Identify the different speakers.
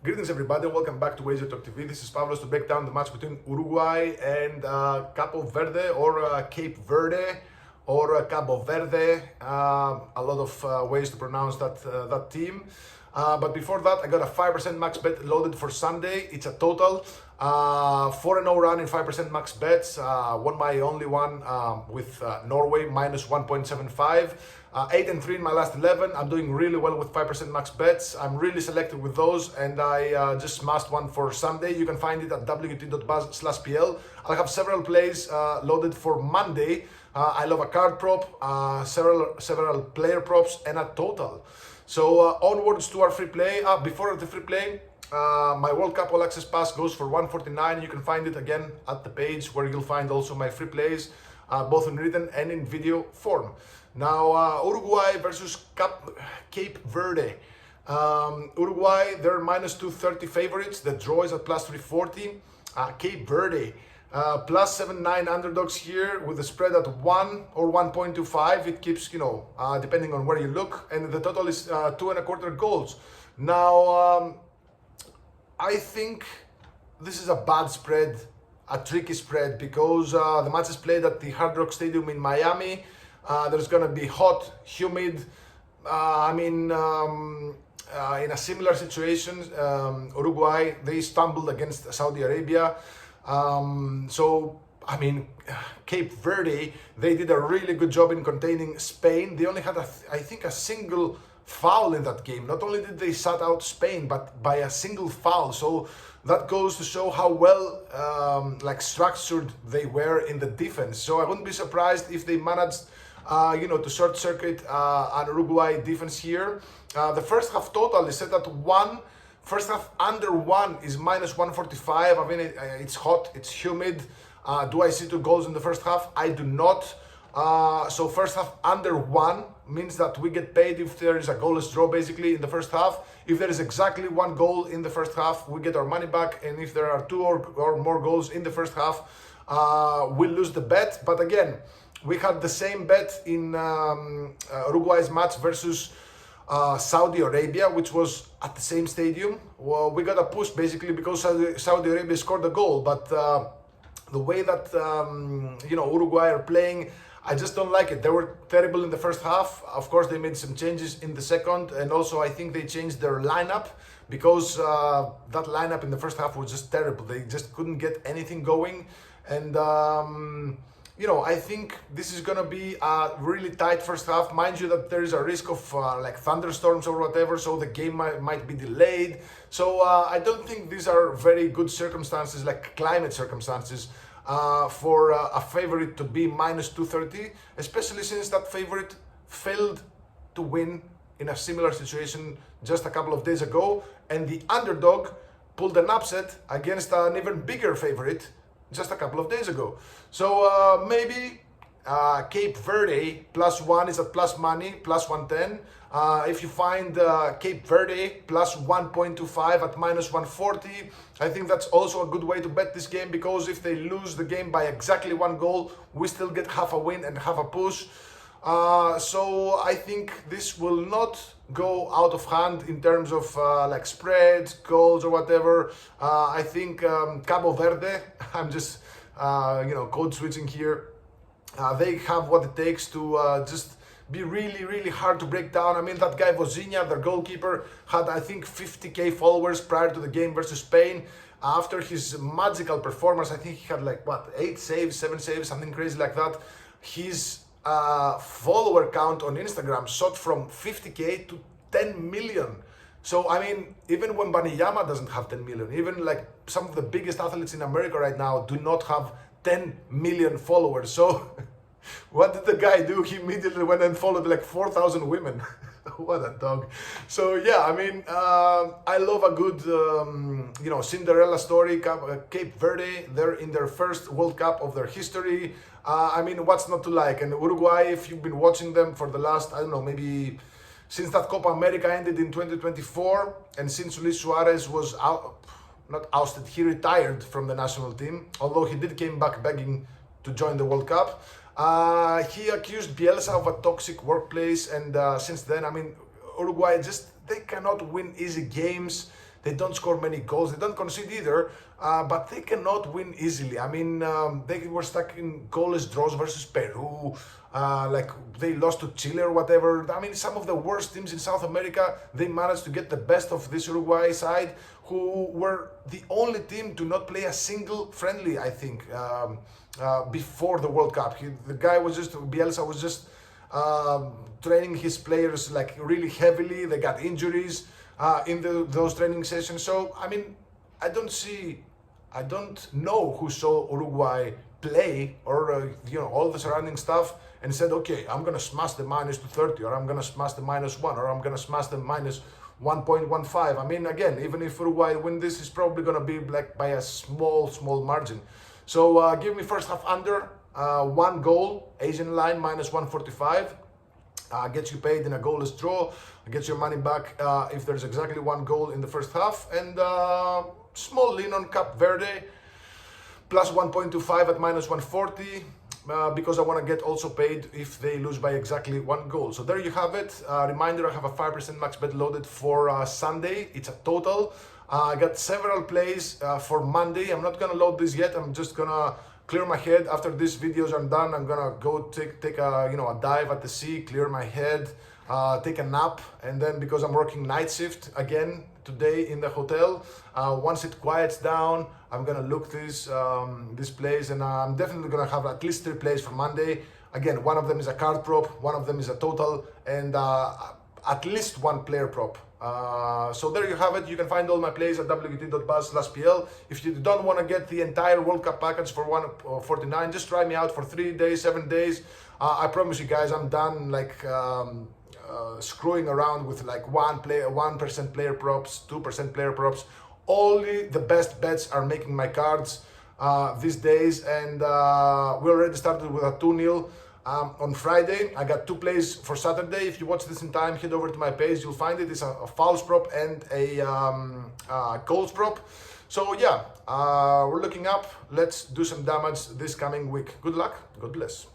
Speaker 1: Greetings everybody, welcome back to Wager Talk TV. This is Pavlos to break down the match between Uruguay and Cape Verde or Cape Verde or Cabo Verde. A lot of ways to pronounce that team. But before that, I got a 5% max bet loaded for Sunday. It's a total 4-0 run in 5% max bets. Won my only one with Norway minus 1.75. 8-3 in my last 11. I'm doing really well with 5% max bets. I'm really selected with those, and I just smashed one for Sunday. You can find it at wt.buzz/pl. I'll have several plays loaded for Monday. I love a card prop, several player props, and a total. So onwards to our free play. Before the free play, my World Cup All Access Pass goes for $149. You can find it again at the page where you'll find also my free plays, both in written and in video form. Now, Uruguay versus Cape Verde. Uruguay, they're minus 230 favorites. The draw is at plus 340. Cape Verde, plus 7-9 underdogs here with the spread at 1 or 1.25. It keeps, depending on where you look. And the total is 2.25 goals. Now, I think this is a bad spread, a tricky spread, because the match is played at the Hard Rock Stadium in Miami. There's going to be hot, humid. In a similar situation, Uruguay, they stumbled against Saudi Arabia. Cape Verde, they did a really good job in containing Spain. They only had, I think, a single foul in that game. Not only did they shut out Spain, but by a single foul. So that goes to show how well structured they were in the defense. So I wouldn't be surprised if they managed to short circuit an Uruguay defense here. The first half total is set at 1. First half under 1 is minus 145. I mean, it's hot, it's humid. Do I see 2 goals in the first half? I do not. So first half under 1 means that we get paid if there is a goalless draw basically in the first half. If there is exactly 1 goal in the first half, we get our money back. And if there are 2 or more goals in the first half, we'll lose the bet. But again, we had the same bet in Uruguay's match versus Saudi Arabia, which was at the same stadium. Well, we got a push basically because Saudi Arabia scored a goal, but the way that Uruguay are playing, I just don't like it. They were terrible in the first half. Of course, they made some changes in the second, and also I think they changed their lineup because that lineup in the first half was just terrible. They just couldn't get anything going, and I think this is going to be a really tight first half. Mind you that there is a risk of thunderstorms or whatever, so the game might be delayed. So I don't think these are very good circumstances, like climate circumstances, for a favorite to be minus 230, especially since that favorite failed to win in a similar situation just a couple of days ago, and the underdog pulled an upset against an even bigger favorite just a couple of days ago. So maybe Cape Verde plus 1 is at plus money, plus 110. If you find Cape Verde plus 1.25 at minus 140, I think that's also a good way to bet this game, because if they lose the game by exactly 1 goal, we still get half a win and half a push. So I think this will not go out of hand in terms of spreads, goals or whatever. I think Cabo Verde, I'm just code switching here. They have what it takes to just be really, really hard to break down. I mean, that guy Vozinha, their goalkeeper, had I think 50k followers prior to the game versus Spain. After his magical performance, I think he had 8 saves, 7 saves, something crazy like that. His follower count on Instagram shot from 50k to 10 million. So I mean, even when Baniyama doesn't have 10 million, even some of the biggest athletes in America right now do not have 10 million followers. So what did the guy do? He immediately went and followed 4,000 women. What a dog. So yeah, I mean, I love a good Cinderella story. Cape Verde, they're in their first World Cup of their history. What's not to like? And Uruguay, if you've been watching them for the last, I don't know, maybe since that Copa America ended in 2024, and since Luis Suarez was not ousted, he retired from the national team, although he did came back begging to join the World Cup. He accused Bielsa of a toxic workplace, and since then, Uruguay they cannot win easy games. They don't score many goals. They don't concede either, but they cannot win easily. I mean, they were stuck in goalless draws versus Peru. Like they lost to Chile or whatever. I mean, some of the worst teams in South America, they managed to get the best of this Uruguay side, who were the only team to not play a single friendly, I think, before the World Cup. Bielsa was just training his players like really heavily. They got injuries in those training sessions. So, I mean, I don't know who saw Uruguay play or, all the surrounding stuff and said, okay, I'm going to smash the -230, or I'm going to smash the -1, or I'm going to smash the -1.15. I mean, again, even if Uruguay win this, it's probably going to be like by a small margin. So give me first half under, 1 goal, Asian line -145. Gets you paid in a goalless draw, gets your money back if there's exactly 1 goal in the first half, and small lean on Cape Verde, plus 1.25 at -140, because I want to get also paid if they lose by exactly 1 goal. So there you have it. Reminder, I have a 5% max bet loaded for Sunday. It's a total. I got several plays for Monday. I'm not gonna load this yet. I'm just gonna clear my head. After these videos are done, I'm gonna go take a dive at the sea, clear my head, take a nap, and then, because I'm working night shift again today in the hotel, once it quiets down, I'm gonna look this plays, and I'm definitely gonna have at least 3 plays for Monday. Again, one of them is a card prop, one of them is a total, and at least 1 player prop. So there you have it. You can find all my plays at wt.buzz/pl. If you don't want to get the entire World Cup package for $149, just try me out for 3 days, 7 days. I promise you guys, I'm done like screwing around with like 1% player props, 2% player props. Only the best bets are making my cards these days, and we already started with a 2-0. On Friday, I got 2 plays for Saturday. If you watch this in time, head over to my page. You'll find it. It's a fouls prop and a goals prop. So yeah, we're looking up. Let's do some damage this coming week. Good luck. God bless.